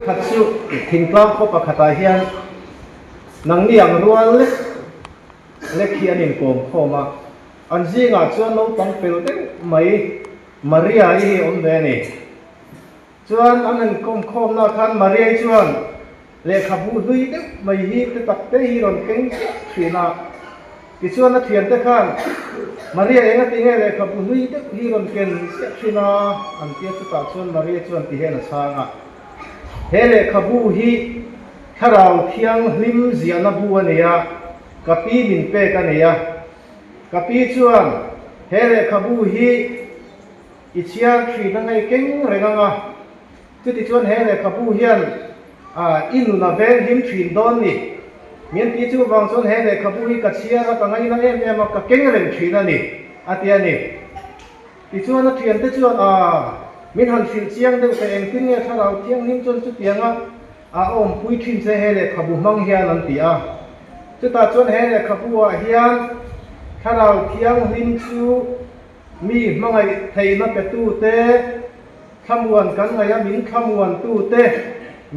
ขัดสุทิ้งกลางคบขัดตาเฮียนนังเนียงรัวเล็กเฮียนินโกมเข้ามาอันซีงาชวนน้องปังเปลเด็กไม่มาเรียอีอมเดนี่ชวนอันนั้นกมเข้ามาคันมาเรียชวนเลขาบูดุยเด็กไม่ฮีตตักเตฮีรอนเก่งสีนากิชวนนัดเทียนเด็กขันมาเรียเองติงเลขาบูดุยเด็กฮีรอนเก่งสีนาอันเทียนตักชวนมาเรียชวนที่เห็นสางะเฮเลขบูฮีถ้าเราเที่ยงลิมเสียนบัวเนี่ยกับปีมินเปกันเนี่ยกับปีชวนเฮเลขบูฮีอิเชียชีนังไงเก่งอะไรนังอ่ะจุดที่ชวนเฮเลขบูฮีอินุนาเวงหิมชีนดอนนี่เมียนปีจูบางชวนเฮเลขบูฮีกับเชียร์กับไงนั่งเอ็มมากับเก่งอะไรชีนั่นนี่อาทิตย์นี้ที่ชวนนักเรียนที่ชวนมินหันฟิลเชียงเด็กแต่เองที่เนี่ยถ้าเราเที่ยงหิมจนจุดเตียงอมปุยทิ้งเสียเฮเลขบูมังเฮียนันตีจุดตาชวนเฮเลขบูเฮียนถ้าเราเที่ยงหิมจูมีมังไงไทยนับเป็นตู้เต้ขมวนกันไงมินขมวนตู้เต้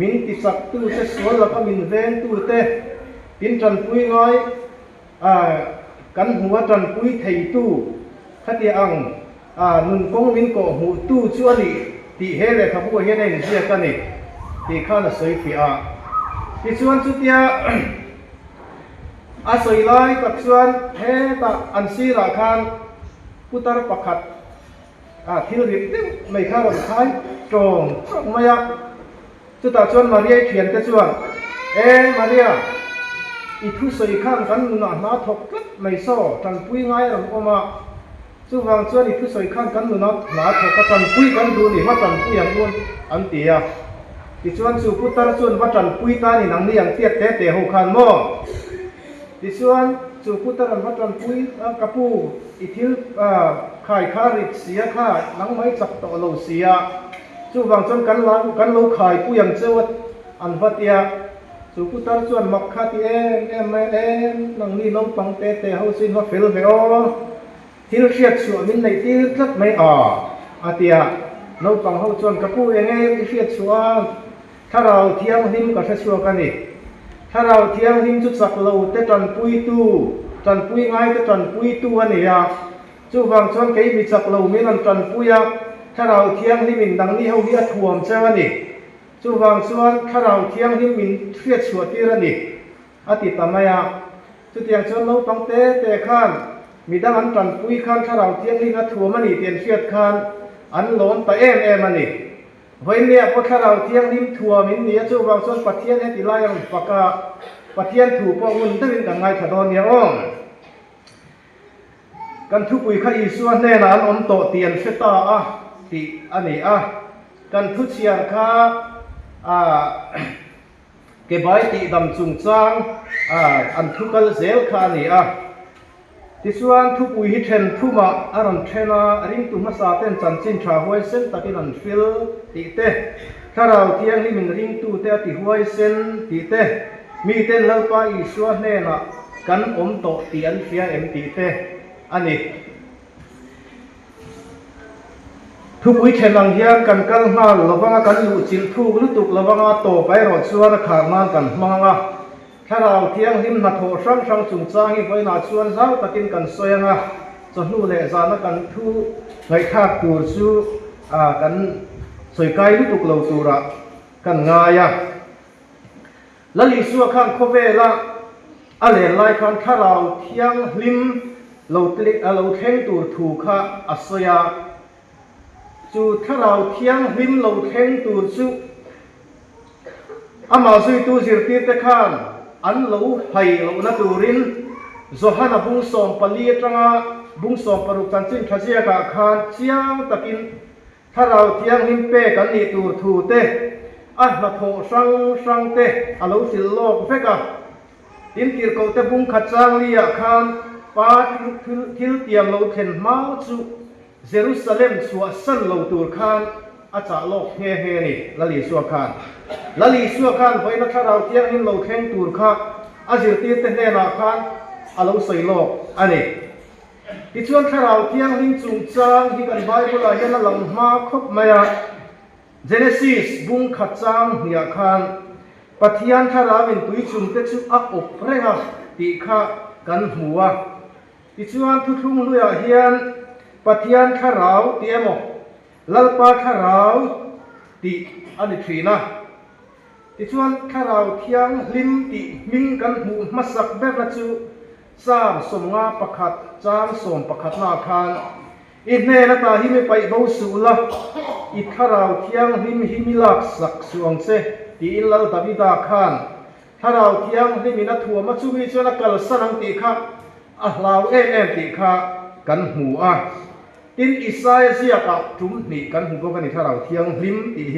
มินติสักตู้เต้สวนแล้วก็มินเวนตู้เต้ปินจันปุยน้อยกันหัวจันปุยไทยตู้ขัดยังนุนกงมินโกหูตู้ชวนนี่ที่เฮเลขบูเฮียนในเสียกันนี่ที่ข้าน่ะสวยฝีที่ชวนจุดเดียสวยไล่กับชวนเฮตาอันซีราคันพุทธประคัดที่ริบไม่ข้ารำคายตรงไม่ยักจุดตาชวนมาเรียเขียนแต่ชวนมาเรียอีผู้สวยข้างกันนุนหนาทกกไม่โซ่จันปุยง่ายรำออกมาจู่วางชวนอีผู้สวยข้างกันนุนหนาทกจันปุยกันดูนี่ว่าจันปุยอย่างนู้นอันเตียที่ชวนสู่พุทธชวนว่าจันปุยตานี่นังนี่อย่างเตี้ยเตะหูขันโม่ที่ชวนสู่พุทธรันว่าจันปุยกระปูอีทิลข่ายข้าริกเสียข้านังไม้จับต่อโลเสียจู่วางชวนกันล้างกันโลข่ายปุยอย่างเจ้าอันวัดเตียสู่พุทธชวนมักข้าที่นังนี่น้องปังเตะเขาสินว่าเฟลเบอที่เราเชียดชัวมินในที่รักไม่อาเตียน้องปังเขาชวนกระปูเชียดชัวถ้าเราเที่ยงหิมกับชัวกันนี่ถ้าเราเที่ยงหิมจุดสักเราเตะจันปุยตู้จันปุยง่ายเตะจันปุยตู้อันนี้จู่บางชวนเกี่ยมีสักเราไม่นันจันปุยถ้าเราเที่ยงหิมินดังนี้เขาเรียกถ่วมใช่ไหมนี่จู่บางชวนถ้าเราเที่ยงหิมินเชียดชัวที่ระนี่อาทิตย์ต่อมาจุดอย่างชวนเราปังเตะข้านมีดังอันจันปุยข้านถ้าเราเที่ยงหิมถ่วมมันนี่เตียนเชียดข้านอันหลอนแต่มันนี่เฮ้ยเนี่ยพอถ้าเราเที่ยงริมทัวมินเนี่ยจู่บางส่วนปัทเทียนให้ติไล่ยังปากกาปัทเทียนถูกพออุ่นตั้งเป็นต่างไงถดอนเนี่ยกันทุกวิธีส่วนแน่นอนอมโตเตียนเสตาติอันนี้กันทุกเชียร์ข้าเก็บไว้ติดำจุงจางอันทุกกันเซลข้านี่ที่ส่วนทุกวิธีเทนทุมาอารมณ์เทนาริงตุมาสาเตนจันจินชาหวยเส้นตะกินันฟิลติเตถ้าเราเที่ยงนี่มันริงตุเตติหวยเส้นติเตมีเต้นเล่าไปอีส่วนแน่นะกันอมโตเตียนเฟียติเตอันนี้ทุกวิธีนังเฮียนกันกันมาระวังกันอยู่จิลทุกลุตุกระวังโตไปรอดส่วนขาดมันกันมังถ้าเราเที่ยงหิมนัดโถช่างจุงจางให้ไว้หน้าชวนเจ้าตะกินกันสวยงาจนนู่นเลยจานกันทุกไงข้ากูสู้กันสวยไกลลุตุกเราตัวละกันง่ายแล้วลิสัวข้างโคเวละอะไรไล่กันถ้าเราเที่ยงหิมเราติเราเท่งตัวถูกข้าอัศยาจู่ถ้าเราเที่ยงหิมเราเท่งตัวสู้อามาสู้ตัวสิรติตะข้านอันเราให้เราหน้าตัวรินโซฮานาบุ้งส่งปลีจังบุ้งส่งปรุกันจินทัศยากาคานเชียงตะกินถ้าเราเที่ยงหิมเป้กันนี่ตัวถูเตอันละโถสังเตอันเราสิโลกเฟกะอินกิรโกเตบุ้งขัดจางเลียคานปาทิลเตียมเราเห็นมาจุเยรูซาเล็มสัวสันเราตัวคานอาจารย์โลกเฮนี่ละลีสัวคานไว้นะถ้าเราเที่ยงหิมเราแข่งตัวข้าอาจิรตีเตเนนาคานอาเราใส่โลกอันนี้ที่ชวนถ้าเราเที่ยงหิมจุงจางที่กันไว้พวกเราเห็นละหลังมาครบไหม Genesis บุงขัดจางเหียคานปะเทียนทาราวินตุยจุมเตชุอักอบเรงะติคะกันหัวติชวนทุกๆลุยเฮียนปะเทียนทาราวเตียมลัลปาทาราวติอันนี้ทีนะติชวนทาราวเทียงลิมติมิงกันหูมัสักแบบละจูสามสมงาประคัดจางสมประคัดนาคานอินเนนตาหิมไปเบาสุละอิทาราวเทียงลิมหิมิลักสักสวงเซตีอินลัลตาบิดาคานทาราวเทียงลิมินัทหัวมัจูวิจวนกัลสังติคะอาลาวเอ็มติคะกันหัวอินอิสราเอลเสียกับจุมนี่กันหูกันนี่ทาราวเทียงลิมติเฮ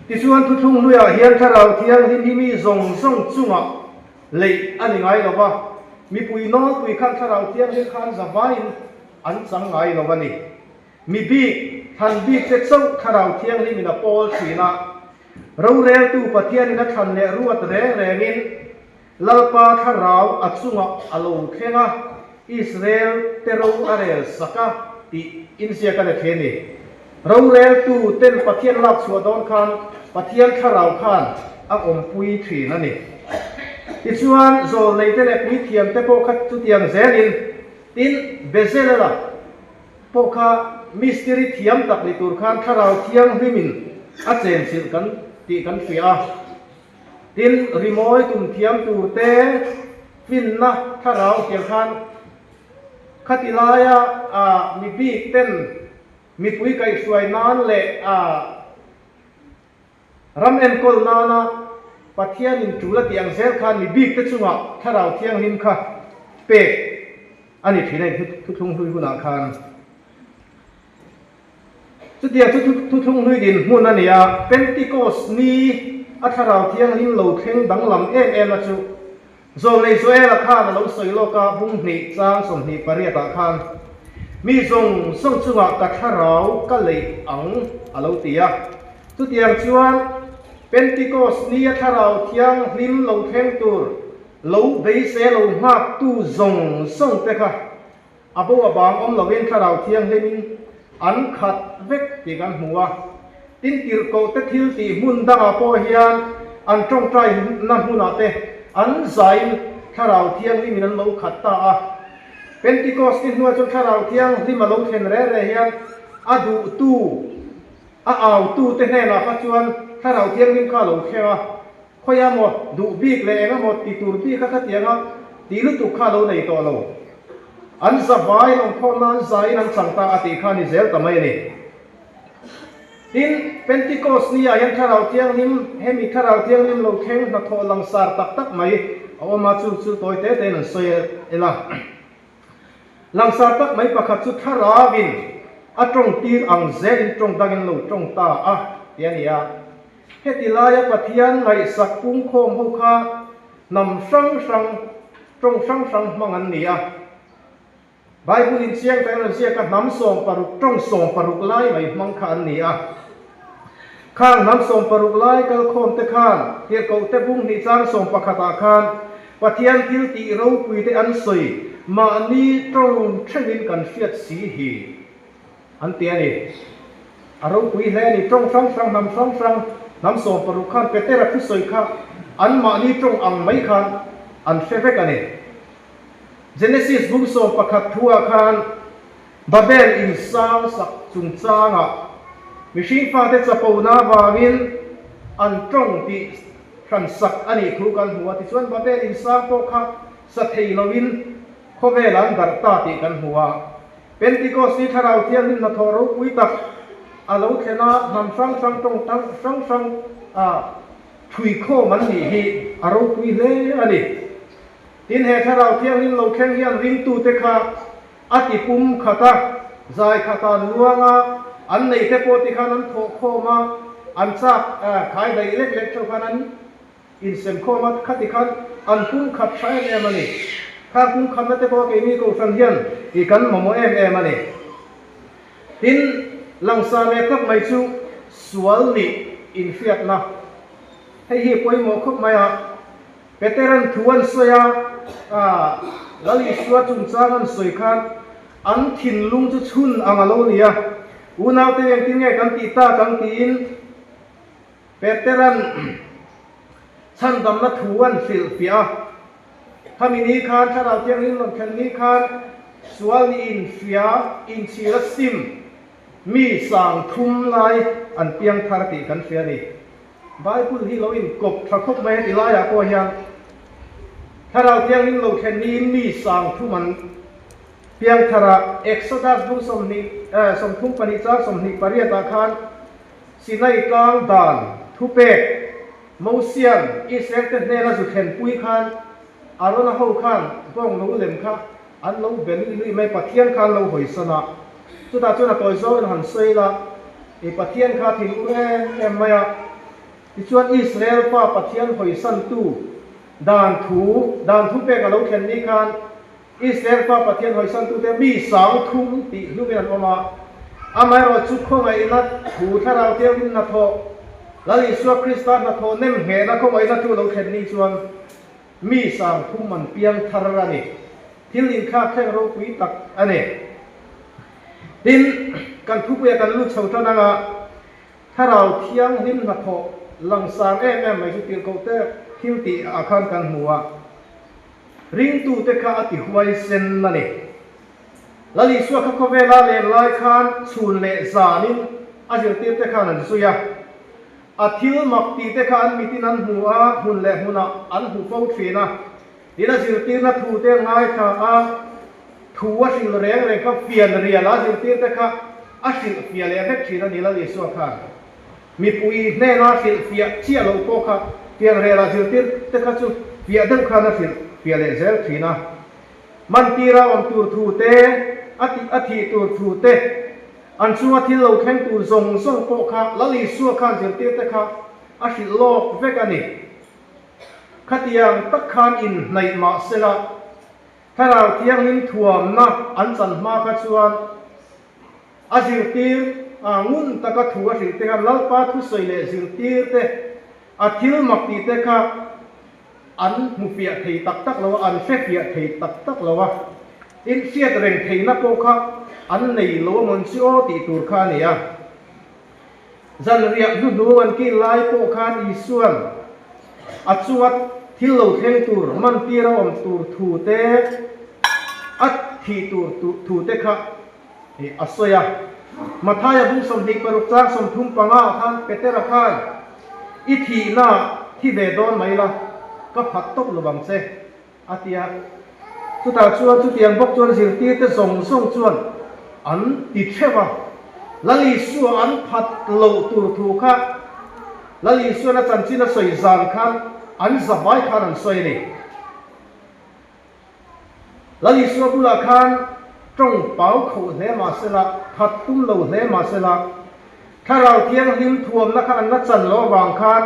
ติชวนทุกๆลุยเฮียนทาราวเทียงลิมหิมิซงซงจุงะเลยอันนี้ไงล่ะวะมีปุยน้องปุยขันทาราวเทียงลิมขันจะไว้อันสังไงล่ะวะนี่มีบีทันบีเจ็ดส่งทาราวเทียงลิมินาโปลสีนะเราเรียนตูปะเทียนนัทันเนรัวตเรงินลัลปาทาราวอัศงะอโลเทงะอิสราเอลเตโรอาเรลสักติอินเซียกันเทนีเราเรียนตูเต้นปะเทียนลักสวดอนคันปะเทียนทาราวคันอักอมปุยทรีนั่นนี่อิชวนโซเลเตเนปุยเทียมเตโปคัตตุเตียงเซนินตินเบเซเลล่ะโปคามิสติริเทียมตักลิตูร์คันทาราวเทียงริมินอาเจนสิลกันตีกันฟิอาตินริโมยตุ่มเทียมตูเตฟินนะทาราวเทียงคันขัติลายามีบีเต้นมีปุยไก่สวยนานเละรำเอ็นกอลนานะปัทเทียนินจูละเตียงเซลคันมีบีเตชุงะทาราวเทียงหิมค่ะเป็กอันนี้ที่ไหนทุกทุ่งลุยกุนาคานจุดเดียวทุกทุ่งลุยดินมุนันเนี่ยเป็นติโกสนีอัทาราวเทียงหิมโลเข่งดังลำเอ็มละจูโซเลโซเอลคานเราสวยโลกาบุ้งหนีจางสมหนีปริยตาคานมีทรงส่งจุงะกัทาราวก็เลยอังอโลเตียจุดเดียวชวนเป็นติโกสนีอัทาราวเทียงหิมโลเข่งตัวโลเบสเซโลมากตู้ทรงส่งเตะค่ะอาบุบางอมเราเว้นทาราวเทียงหิมอันขัดเวกตีกันหัวตินติรโกเตทิลตีมุนดังอาโปเฮียนอันจงใจนั่นมุนาเตอันใจทาราวเทียงนี่มีนั้นเราขัดตาเป็นติโกสติหัวจนทาราวเทียงที่มาลงเทนเร่เฮียนอาดูตู้อาตู้เตเนล่ะปัจจุบันทาราวเทียงนี่ข้าลงเขียวขยามดดูบีกเลยนะหมดติตูร์บีข้าขัดยังตีลุตุข้าลงในตัวเราอันสบายลงพ่อนั้นใจนั้นสังตาอติขานิเซลทำไมนี่ดินเป็นติโกสนี่ยังทาราวเทียงนิมให้มีทาราวเทียงนิมเราเข่งนักโทลังสารตักไหมเอามาจู่ตัวเต้นสวยเอล่ะลังสารตักไหมประคับจุดทาราวินอัตรงตีอังเซนตรงดังเราตรงตาเดี๋ยวนี้เฮติลายปะเทียนไงสักกุ้งโคมหุคานำสังตรงสังมังอันนี้ไบเบิลอินเสียงแต่ละเสียงก็น้ำส่งปรุกตรงส่งปรุกไล่ไปมังคันนี้ข้างน้ำส่งปรุกไล่ก็โคนเตะขานเกี่ยวกับเตะบุ้งนิจางส่งปะขตาขานปะเทียนทิลตีเราคุยเตอันสวยมาอันนี้ตรงเช่นวินกันเฟียดสีหีอันเตียนี่เราคุยแล้วนี่ตรงสังน้ำส่งปรุกขานเป็นเตะรักที่สวยค่ะอันมาอันนี้ตรงอังไม่ขานอันเฟเฟกันนี่Genesis บุกโซประคับทัวคานบาเบลอินซางสักจุนจางมิชิฟ้าเตจะปูนาบาวินอันตรงที่ขันสักอันนี้ครูกันหัวที่ส่วนบาเบลอินซางพวกเขาสเทลวินโคเวลันดัตตาติกันหัวเป็นที่ก็สีทาราวเทียนนินทอรุวิตักอาลูเทนะนำสังตรงตั้งสังถุยโคมันนี่ฮีอารุวิเลอันนี้ทินเหตุเราเที่ยงนินเราแข่งยันริงตูเตคะอติปุมขตาใจขตาลัวงอันในเทปติขานั้นโคโคมาอันซักขายได้เล็กๆเท่านั้นอินเซมโคมาขติขันอันปุมขัดใช้เอมันนี่ข้าปุมขัดนั่นเทปก็มีกูฟังยันอีกันมโมเอมันนี่ทินหลังซาเมกับไม่ชูสวลนี่อินฟิตนะให้ฮีป่วยหมอคุกไม่เปเตรันทวนสวยแล้วอีสวดจุนจางันสวยคันอันถิ่นลุงจะชุนอังอโลเนีย อูนาวเตียงที่ไงกันตีตากันตีนเปเตรันฉันดำนัทวนฟิลเฟียถ้ามีนี้คานถ้าเราเตียงนี้มันแค่นี้คานสวลอินเฟียอินชีรซิมมีสั่งทุ่มลายอันเปียงทารติกันเฟียนี่ไบเบิลที่เราอินกบทะคุบไม่ติลายาโกยังถ้าเราเตียงนี้เราแค่นี้มีสั่งทุ่มมันเพียงทาระเอ็กซ์ดัสบุสมนิสมทุ่มปณิจาสมนิปริยตาคานสินัยกลางด่านทุเปกมูเซียนอิสราเอลเนรสุเข็นปุยคานอารมณ์เขาคานกองเราเล่มค่ะอันเราเบลลี่ไม่ปะเทียนคานเราหอยสนะสุดท้ายจนตัวโซ่หันเซยละไอปะเทียนคาถิ่นอุเอ็มไม่อะที่ชวนอิสราเอลฟ้าปะเทียนหอยสันตูด่านทุเปกเราเข็นนี้คานอิสราเอลฟ้าปะเทียนหอยสันตูแต่มีสองทุ่มติลูกเป็นอันออกมาอาไม่เราจุดข้องไอ้นัดถูถ้าเราเที่ยวนินัทโธแล้วอิสราเอลคริสต์นัทโธเน้มเหตุนักข้องไอ้นัดที่เราเข็นนี้ชวนมีสองทุ่มมันเปียงทารานี่ที่ลินค่าแข่งเราคุยตักอันนี้ดินกันทุกเวกันลุกเฉาเท่านั้นถ้าเราเที่ยงนิมนัทโธหลังสามไม่ใช่เพียงเขาแต่ทิมติอาคารกันหัวริงตูเตคาอติหวยเซนนั่นเองแล้วลิสวะเขาเวลาเล่นลายคานสูนเละจานินอาจจะเตียเตคานันสุยาอาทิลมักตีเตคาอันมิตินันหัวหุ่นเละหุ่นอันหูฟาวฟีนะนี่นะจิลตีนัทหูเตง่ายค่ะทัวสิลเร่งก็เฟียนเรียลาจิลตีเตคาอาสิลเฟียเละเฮ็ดชีนันนี่ละลิสวะค่ะมีปุยแน่นอนสิลเฟียเชี่ยโลโก้ค่ะเฟียนเรียลาจิลตีเตคาจุเฟียดึงค่ะนะสิลเฟียเลเซลฟีนะมันตีเราอันตูทูเตอธิตูทูเตอันชัวที่เราแข่งตูส่งโปค่ะแล้วลิสัวข้านเจติเตค่ะอาศิโลกเวกันนี่ขัดยังตักขานอินในมาเสละถ้าเราเที่ยงลิ้นถ่วมนะอันสันมาขัดชวนอาศิตีงุนตะกัถัวสิเตค่ะลัลปาทุสอยเลสิตีเตอาทิลมักตีเตค่ะอันมุฟียเทตักเราอันเฟฟียเทตักเราอินเสียดเร่งเทนับโปค่ะอันในโลมันชิโอติตูร์คานี่จันเรียกดูอันกี่ไล่โปค่ะอีส่วนอัจวัดที่เราเทงตูร์มันตีเราอันตูร์ทูเตอัดที่ตูร์ทูเตค่ะอัศยามาทายบุษสมดิกปรุจักสมทุมปังอาท่านเปเตระคานอิทีน่าที่เวดอนไม่ละก็พัดตกระวังเสอาทิยาทุตาชวนทุเตียงบกชวนสิตีเตส่งชวนอันติดเชวะลลิสัวอันพัดโลตูทูค่ะลลิสัวนัจันจินสวยจานคันอันสบายคันอันสวยนี่ลลิสัวบุลาคันจงเป่าโขดเลมาเสละพัดตุ้มโลเลมาเสละถ้าเราเที่ยงหิมทวมนักอันนัจันโลวางคัน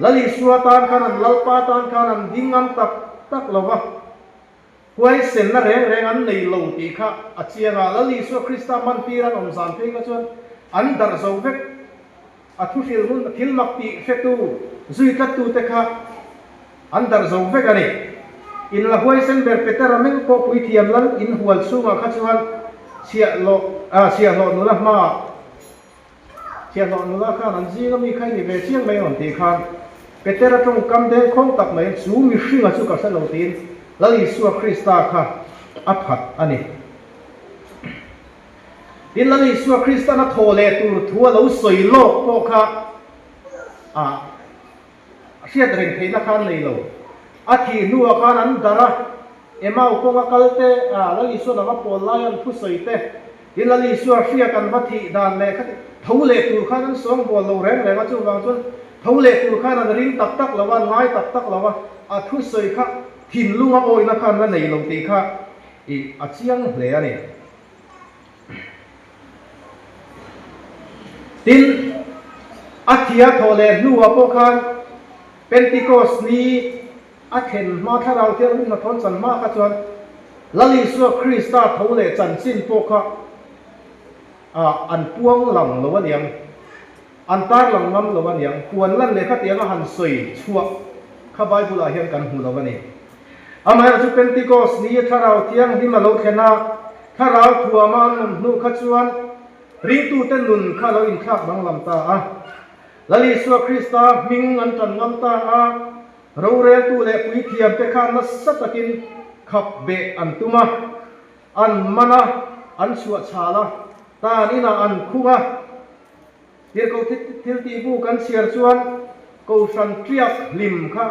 ลลิสัวตานคันลัลปาตานคันดิ้งอันตักโลวะหวยเส้นนั่นแรงอันในโลตีค่ะอาเจียงลลิสัวคริสต์มันตีรันองศาเพ่งก็ชวนอันดาร์โซเวกอัทุฟิลมุนทิลมักตีเฟตูซุยกัตตูเตค่ะอันดาร์โซเวกันนี่อินละหวยเส้นเบอร์เปเตอร์มิงโปปุยเทียมลันอินหัวสูงข้าชวนเสียโลนุละมาเสียโลนุละค่ะนั่นจีก็มีใครนี่เวเชียงไม่หอนตีค่ะเปเตอร์ตรงกำเดงคงตักไม่สูงมีชื่อมาสุกัสโลตีนลลิสัวคริสต์ค่ะอัพัดอันนี้ดินลลิสัวคริสต์นัทโทเลตูร์ทัวเราสวยโลกโปค่ะเสียดเร่งเทนักขันในโลอาทินัวขันนั้นดาระเอมาอุกงกัลเตลลิสัวนักโปลายันผู้สวยเตดินลลิสัวเสียกันวัตถิดานเล่ทัวเลตูร์ขันนั้นสองบัวโลแรงเลยว่าจู่บางส่วนทัวเลตูร์ขันนั้นริมตักละวันง่ายตักละวันทุสวยค่ะหินลุงโอยนักขันนั้นในโลตีค่ะอาเชียงเหลือนี่ดินอาทิยาโทเลนัวโปคันเป็นติโกสนีอาเข็นมาถ้าเราเที่ยวรุ่งมาทนสันมากขจรลลิสัวคริสตาโทเลจันสินโปค่ะอันพวงหลังหรือว่าอย่างอันตาหลังน้ำหรือว่าอย่างควรลั่นเลยข้าเตียงหันสวยชั่วข้าใบบุลาเฮียนกันหูหรือว่านี่อามาจะเป็นติโกสนี้ถ้าเราเที่ยงที่มาโลกแค่นาถ้าเราถัวมันนู่ขจวน ริงตูเตนุนข้าเราอินทักบังลำตาลลิสวคริสตามิงอันจันลำตาเราเรียนตูเล็ปุยเทียมเตคานัสสตกินขับเบอันตุมาอันมานะอันสวดชาละตานี่นะอันคุกเดี๋ยวเขาทิลตีบูกันเสียชวนเขาสันเทียบลิมค่ะ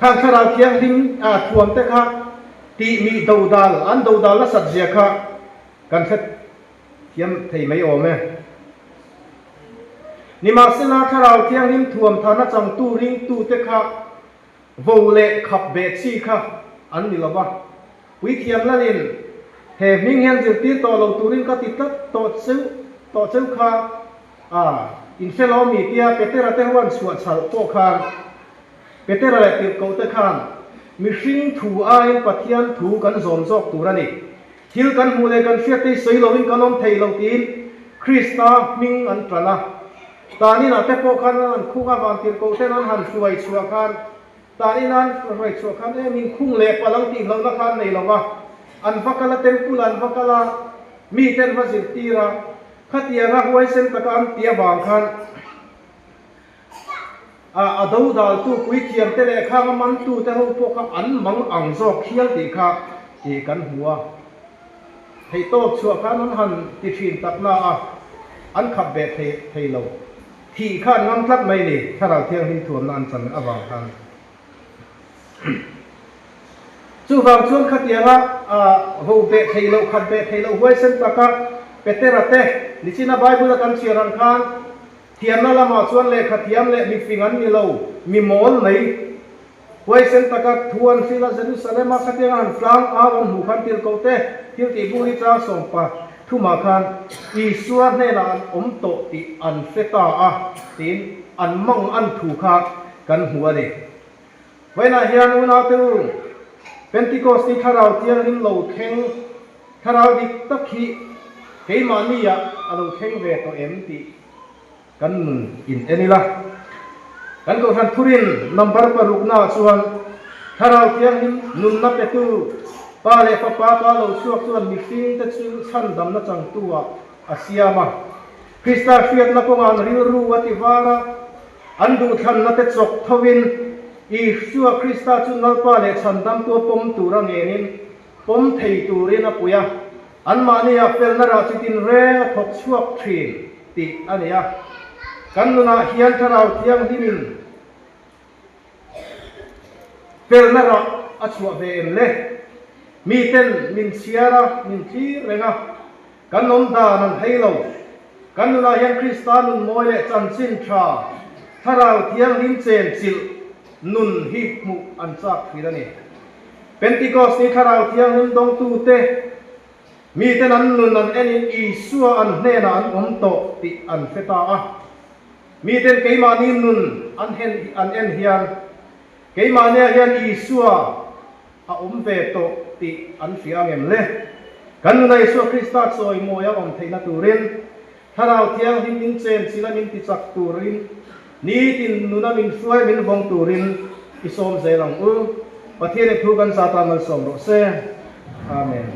ข้างข้าเราเทียงลิมทวมเตค่ะตีมีดาวดาลอันดาวดาลละสัจเจียค่ะกันเสร็จเทียมไทยไม่โอมนี่มาสินะข้าเราเทียงลิมทวมฐานะจังตูริงตูเตค่ะโวเล่ขับเบชีค่ะอันนี้ละวะวิเทียมละลินเฮมิงเฮนจิตีต่อเราตูริงก็ติดต่อซื้อค่ะอินเฟลมีเตียเปเตระเตวันสวดสาวโปคานเปเตระติดเกาเตคานมีสิ่งถูอาอินปัทยันถูกันสมซอกตูรันี่ทิลกันมูเลกันเฟียติสวยเราวินกันน้อมไทยเราตีนคริสตามิงอันตระละตานี่นะเตโปคานนั้นคู่กับวันติดเกาเตนั้นหันสวยชัวคานตานี่นั้นสวยชัวคานมิงคุ้งเล็บพลังตีเราละคานในเราว่าอันฟักละเต็มกุลันฟักละมีเต็นวสิตีระขัดเยรักไว้เส้นตะการเตียบางคันดาวดาลตู้กุยเทียมเตะข้างมันตู้แต่เราพวกอันมังอังซอกเขียนตีข้าตีกันหัวให้โตชัวข้านั้นหันติชินตักหน้าอันขับแบบให้เราที่ข้าน้ำทัดไม่นี่ถ้าเราเที่ยงที่ถ่วมนานสันอบางคันจู่บางช่วงขัดเยรักหูเบะให้เราขับเบะให้เราไว้เส้นตะการเปเตระเตนิชินาไบเบิลกันเชียรังคานเทียมนั่นละมาส่วนเล็กขัดเทียมเล็กมีฟิงันมีเรามีมอลไหนไว้เส้นตะการทวนฟิลาเซรุสเลมาขัดเทียมฟลังวันหูคันติลโกเตทิลติบุริจาส่งปะทุมาคันอีส่วนในลานโตติอันเฟตาตินอันมังอันถูกกันหัวเด็กไว้นาเฮียนุนาเตลุเป็นติโกสติถ้าเราเทียมริมเราเข่งถ้าเราดิตะขีเฮมานี่เราเข่งเวตัวตีกันอินเอนี่ละกันก็ทันทุรินนับปรุกนาส่วนถ้าเราเทียงนุนนับเปตูปาเลฟ้าเราช่วยส่วนมีฟิงแต่ชื่อชั้นดำนัจังตัวอาเซียมาคริสตาเฟียตนักงานริรูวัติวาระอันดูทันนัตจกทวินอีชัวคริสตาจุนนัลปาเลชั้นดำตัวปมตูรังเงินปมไทยตูเรนปุยอันมาเนี่ยเฟลนาราจิตินเร่ทกช่วทรีนติอันเนี้ยกันนุนาเฮียนทาราเทียงดิมินเฟลนาราอัชวะเวมเล่มีเต็นมินเชียระมินทีเรงะกันนมดานันให้เรากันนุนาเฮียนคริสตานุนมวยเล่จันสินทราทาราเทียงดิมเซนซิลนุนฮิมุอันซักฟิลานีเป็นติโกสนิทาราเทียงดิมดงตูเตมีแต่นั้นนุนนั้นเอ็นอีสัวอันเนนันโตติอันเฟตามีแต่เกมานินุนอันเห็นอันเอ็นเฮียนเกมาเนี่ยเฮียนอีสัวเวโตติอันเสียเงินเลยกันในสัวคริสต์สอยโมยวันเทนตูรินถ้าเราเที่ยงหิมินเซนสิลามินติจักตูรินนี่ตินนุนามินช่วยมินวงตูรินอิสอมเซลังประเทศทุกันซาตานมันสมรสเซอาเมน